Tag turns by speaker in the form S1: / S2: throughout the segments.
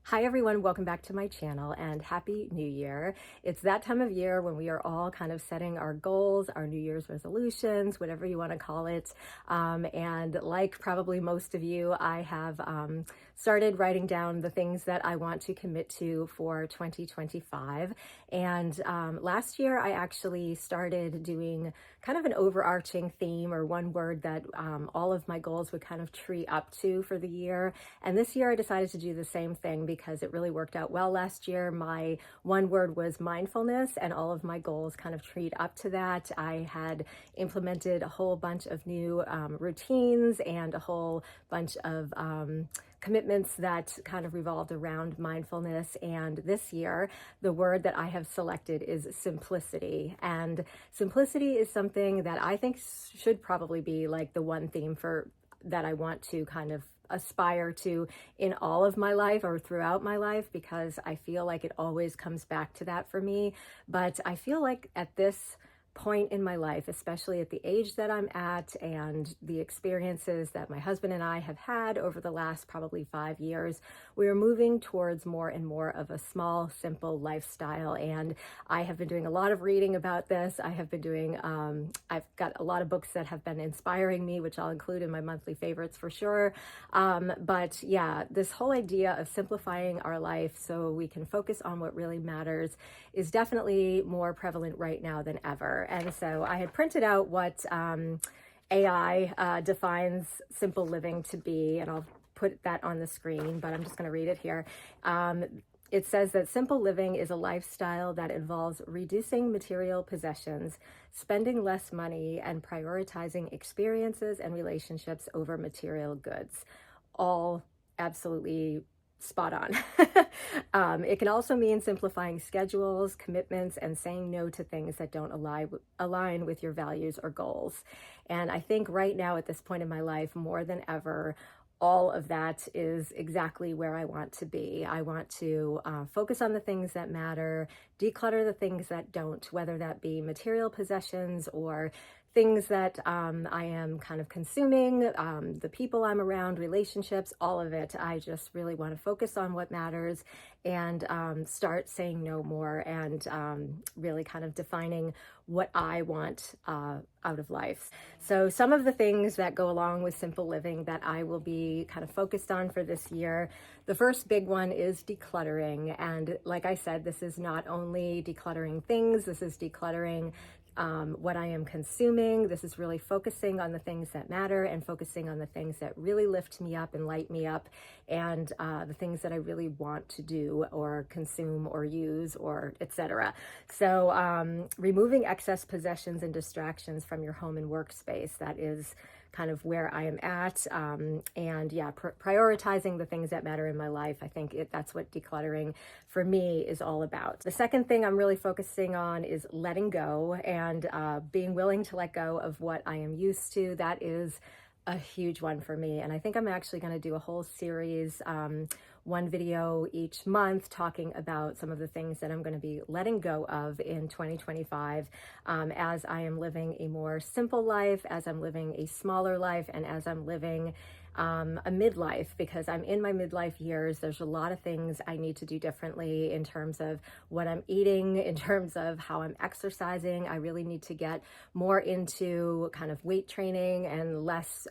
S1: Hi everyone, welcome back to my channel and Happy New Year. It's that time of year when we are all kind of setting our goals, our New Year's resolutions, whatever you want to call it. And like probably most of you, I have started writing down the things that I want to commit to for 2025. And last year I actually started doing kind of an overarching theme or one word that all of my goals would kind of tree up to for the year. And this year I decided to do the same thing because it really worked out well last year. My one word was mindfulness, and all of my goals kind of treed up to that. I had implemented a whole bunch of new routines and a whole bunch of commitments that kind of revolved around mindfulness. And this year, the word that I have selected is simplicity. And simplicity is something that I think should probably be like the one theme for that I want to kind of aspire to in all of my life or throughout my life, because I feel like it always comes back to that for me. But I feel like at this point in my life, especially at the age that I'm at and the experiences that my husband and I have had over the last probably 5 years, we are moving towards more and more of a small, simple lifestyle. And I have been doing a lot of reading about this. I have been doing, I've got a lot of books that have been inspiring me, which I'll include in my monthly favorites for sure. But yeah, this whole idea of simplifying our life so we can focus on what really matters is definitely more prevalent right now than ever. And so I had printed out what AI defines simple living to be, and I'll put that on the screen, but I'm just going to read it here. It says that simple living is a lifestyle that involves reducing material possessions, spending less money, and prioritizing experiences and relationships over material goods. All absolutely spot on. It can also mean simplifying schedules, commitments, and saying no to things that don't align with your values or goals. And I think right now at this point in my life, more than ever, all of that is exactly where I want to be. I want to focus on the things that matter, declutter the things that don't, whether that be material possessions or things that I am kind of consuming, the people I'm around, relationships, all of it. I just really want to focus on what matters and start saying no more and really kind of defining what I want out of life. So some of the things that go along with simple living that I will be kind of focused on for this year, the first big one is decluttering. And like I said, this is not only decluttering things, this is decluttering what I am consuming. This is really focusing on the things that matter and focusing on the things that really lift me up and light me up, and the things that I really want to do or consume or use or etc. So removing excess possessions and distractions from your home and workspace, that is kind of where I am at. And yeah, prioritizing the things that matter in my life. I think that's what decluttering for me is all about. The second thing I'm really focusing on is letting go and being willing to let go of what I am used to. That is a huge one for me. And I think I'm actually going to do a whole series, one video each month, talking about some of the things that I'm going to be letting go of in 2025 as I am living a more simple life, as I'm living a smaller life, and as I'm living a midlife, because I'm in my midlife years. There's a lot of things I need to do differently in terms of what I'm eating, in terms of how I'm exercising. I really need to get more into kind of weight training and less,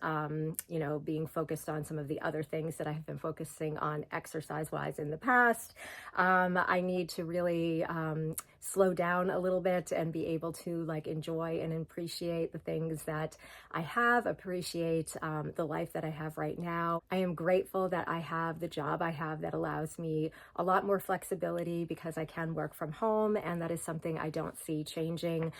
S1: being focused on some of the other things that I have been focusing on exercise-wise in the past. I need to really slow down a little bit and be able to like enjoy and appreciate the things that I have, appreciate the life that I have right now. I am grateful that I have the job I have that allows me a lot more flexibility because I can work from home, and that is something I don't see changing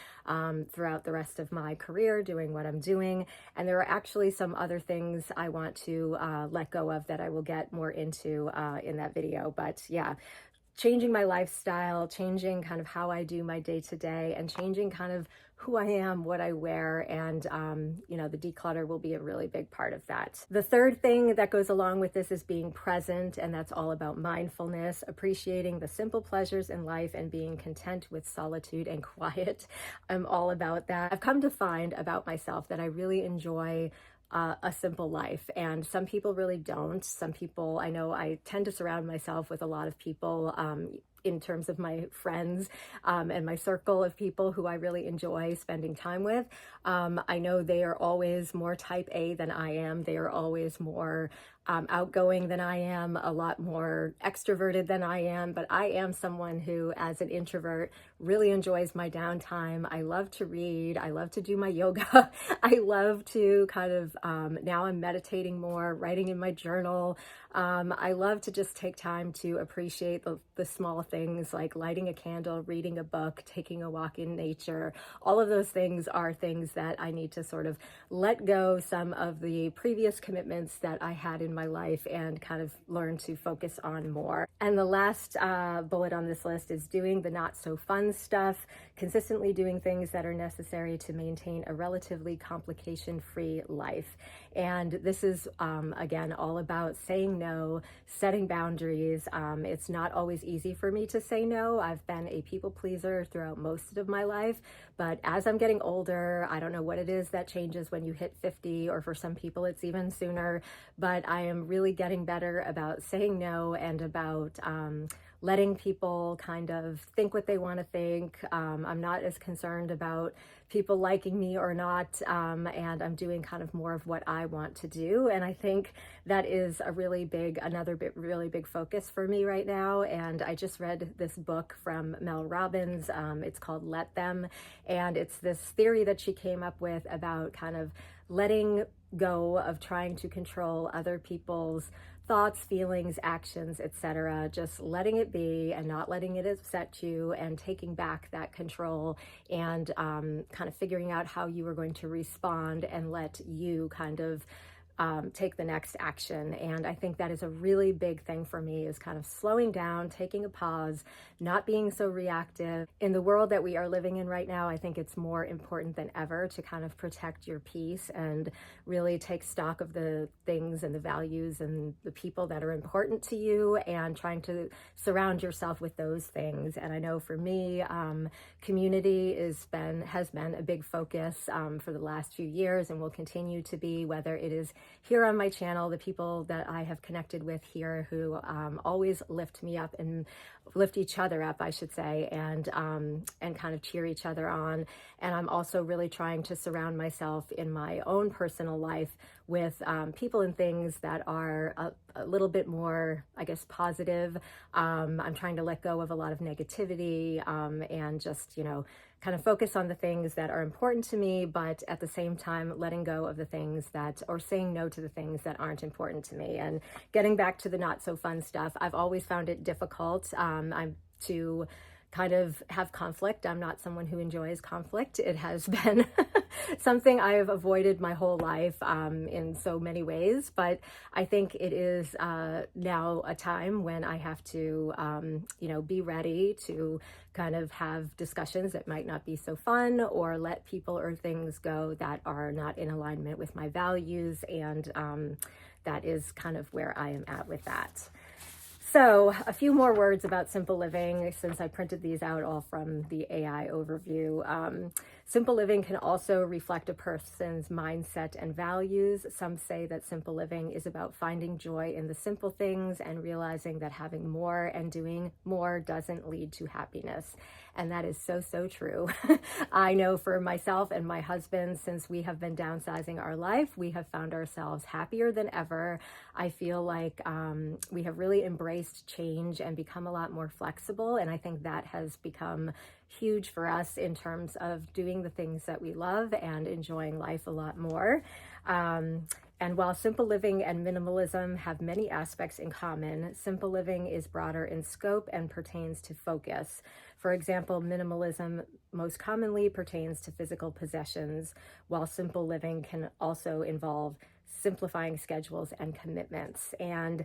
S1: throughout the rest of my career doing what I'm doing. And there are actually some other things I want to let go of that I will get more into in that video. But yeah, changing my lifestyle, changing kind of how I do my day to day, and changing kind of who I am, what I wear, and the declutter will be a really big part of that. The third thing that goes along with this is being present, and that's all about mindfulness, appreciating the simple pleasures in life and being content with solitude and quiet. I'm all about that. I've come to find about myself that I really enjoy a simple life. And some people really don't. Some people, I know I tend to surround myself with a lot of people, in terms of my friends, and my circle of people who I really enjoy spending time with. I know they are always more type A than I am. They are always more outgoing than I am, a lot more extroverted than I am, but I am someone who, as an introvert, really enjoys my downtime. I love to read. I love to do my yoga. I love to kind of, now I'm meditating more, writing in my journal. I love to just take time to appreciate the small things like lighting a candle, reading a book, taking a walk in nature. All of those things are things that I need to sort of let go some of the previous commitments that I had in my life and kind of learn to focus on more. And the last bullet on this list is doing the not so fun stuff, consistently doing things that are necessary to maintain a relatively complication-free life. And this is, again, all about saying no, setting boundaries. It's not always easy for me to say no. I've been a people pleaser throughout most of my life, but as I'm getting older, I don't know what it is that changes when you hit 50, or for some people it's even sooner, but I am really getting better about saying no and about letting people kind of think what they want to think. I'm not as concerned about people liking me or not, and I'm doing kind of more of what I want to do. And I think that is a really big, really big focus for me right now. And I just read this book from Mel Robbins. It's called Let Them. And it's this theory that she came up with about kind of letting go of trying to control other people's thoughts, feelings, actions, etc. Just letting it be and not letting it upset you, and taking back that control, and kind of figuring out how you are going to respond and let you kind of take the next action. And I think that is a really big thing for me, is kind of slowing down, taking a pause, not being so reactive. In the world that we are living in right now, I think it's more important than ever to kind of protect your peace and really take stock of the things and the values and the people that are important to you, and trying to surround yourself with those things. And I know for me, community has been a big focus for the last few years, and will continue to be, whether it is here on my channel, the people that I have connected with here who always lift me up, and lift each other up, I should say, and kind of cheer each other on. And I'm also really trying to surround myself in my own personal life with people and things that are a little bit more, I guess, positive. I'm trying to let go of a lot of negativity, and just, kind of focus on the things that are important to me, but at the same time, letting go of the things that, or saying no to the things that aren't important to me. And getting back to the not so fun stuff, I've always found it difficult to kind of have conflict. I'm not someone who enjoys conflict. It has been something I have avoided my whole life in so many ways, but I think it is now a time when I have to, be ready to kind of have discussions that might not be so fun, or let people or things go that are not in alignment with my values. And that is kind of where I am at with that. So a few more words about simple living, since I printed these out all from the AI overview. Simple living can also reflect a person's mindset and values. Some say that simple living is about finding joy in the simple things, and realizing that having more and doing more doesn't lead to happiness. And that is so, so true. I know for myself and my husband, since we have been downsizing our life, we have found ourselves happier than ever. I feel like we have really embraced change and become a lot more flexible. And I think that has become huge for us in terms of doing the things that we love and enjoying life a lot more. And while simple living and minimalism have many aspects in common, simple living is broader in scope and pertains to focus. For example, minimalism most commonly pertains to physical possessions, while simple living can also involve simplifying schedules and commitments. And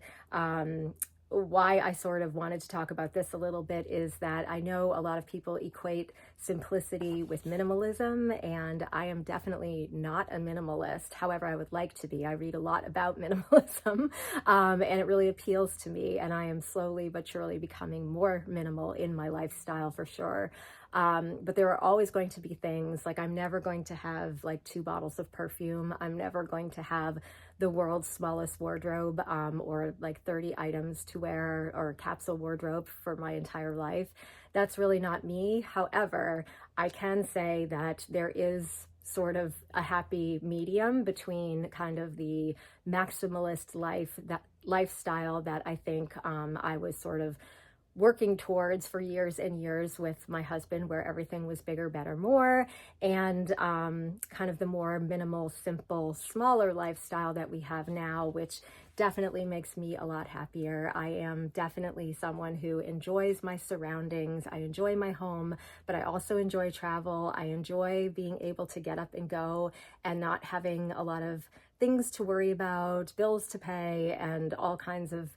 S1: why I sort of wanted to talk about this a little bit is that I know a lot of people equate simplicity with minimalism, and I am definitely not a minimalist. However, I would like to be. I read a lot about minimalism, and it really appeals to me, and I am slowly but surely becoming more minimal in my lifestyle for sure. But there are always going to be things like I'm never going to have like 2 bottles of perfume. I'm never going to have the world's smallest wardrobe, or like 30 items to wear, or a capsule wardrobe for my entire life. That's really not me. However, I can say that there is sort of a happy medium between kind of the maximalist lifestyle that I think I was sort of working towards for years and years with my husband, where everything was bigger, better, more, and kind of the more minimal, simple, smaller lifestyle that we have now, which definitely makes me a lot happier. I am definitely someone who enjoys my surroundings. I enjoy my home, but I also enjoy travel. I enjoy being able to get up and go and not having a lot of things to worry about, bills to pay, and all kinds of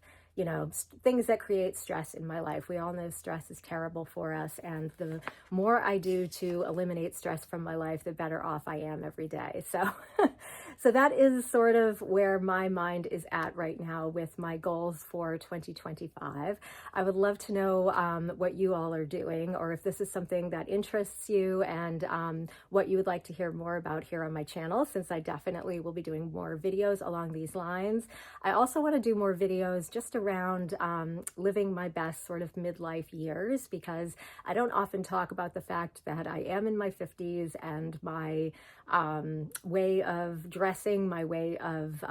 S1: things that create stress in my life. We all know stress is terrible for us, and the more I do to eliminate stress from my life, the better off I am every day. So, so that is sort of where my mind is at right now with my goals for 2025. I would love to know what you all are doing, or if this is something that interests you, and what you would like to hear more about here on my channel, since I definitely will be doing more videos along these lines. I also want to do more videos just around living my best sort of midlife years, because I don't often talk about the fact that I am in my 50s, and my way of dressing, my way of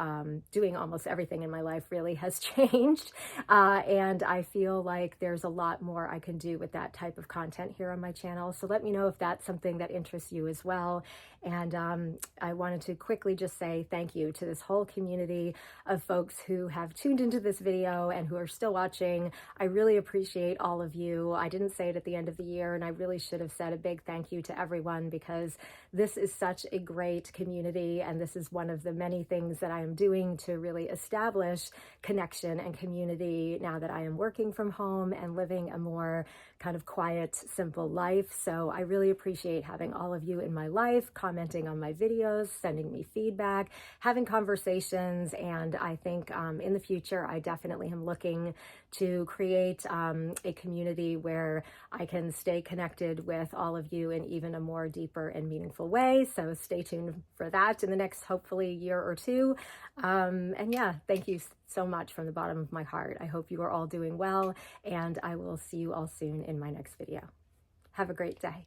S1: doing almost everything in my life really has changed. And I feel like there's a lot more I can do with that type of content here on my channel. So let me know if that's something that interests you as well. And I wanted to quickly just say thank you to this whole community of folks who have tuned into this video and who are still watching. I really appreciate all of you. I didn't say it at the end of the year, and I really should have said a big thank you to everyone, because this is such a great community, and this is one of the many things that I am doing to really establish connection and community now that I am working from home and living a more kind of quiet, simple life. So I really appreciate having all of you in my life, commenting on my videos, sending me feedback, having conversations. And I think in the future, I definitely am looking to create a community where I can stay connected with all of you in even a more deeper and meaningful way. So stay tuned for that in the next, hopefully, year or two. And yeah, thank you so much from the bottom of my heart. I hope you are all doing well, and I will see you all soon in my next video. Have a great day.